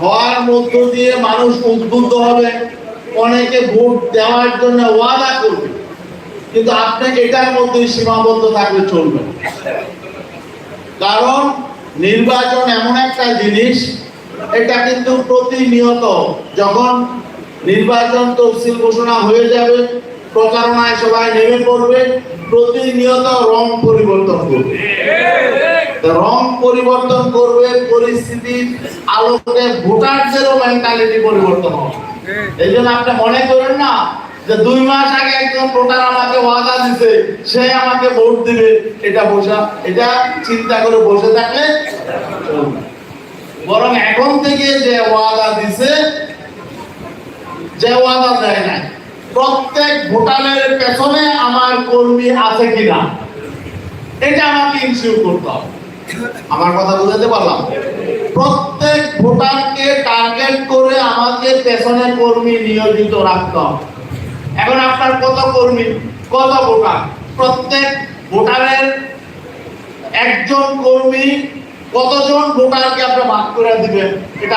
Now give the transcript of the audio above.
হওয়ার মধ্য দিয়ে মানুষ উদ্বুদ্ধ হবে, অনেকে ভোট দেওয়ার জন্য ওয়াদা করবে, কিন্তু আপনি এটার মধ্যে সীমাবদ্ধ থাকলে চলবে। কারণ নির্বাচন এমন একটা জিনিস, এটা কিন্তু প্রতিনিয়ত যখন নির্বাচন তফসিল ঘোষণা হয়ে যাবে, প্রচারণায় সবাই নেমে পড়বে, প্রতিনিয়ত রং পরিবর্তন করবে। রং পরিবর্তন করবে, পরিস্থিতির আলোকে ভোটারদেরও মেন্টালিটি পরিবর্তন হবে। এই জন্য আপনি মনে করেন না যে 2 মাস আগে একজন ভোটার আমাকে ওয়াদা দিছে, সে আমাকে ভোট দিবে, এটা চিন্তা করে বসে থাকলে চলবে। বরং এখন থেকে যে ওয়াদা দিছে, যে ওয়াদা দেয় নাই, প্রত্যেক ভোটারের পেছনে আমার কর্মী আছে কিনা এটা আমাকে ইনশিওর করতে হবে। আমার কথা বুঝাতে পারলাম? প্রত্যেক ভোটারকে টার্গেট করে আমাকে পেছনে কর্মী নিয়োজিত রাখতে হবে। এখন আপনার কত কর্মী, কত ভোটার, প্রত্যেক ভোটারের একজন কর্মী কতজন ভোটারকে আপনি ভাগ করে দিবেন, এটা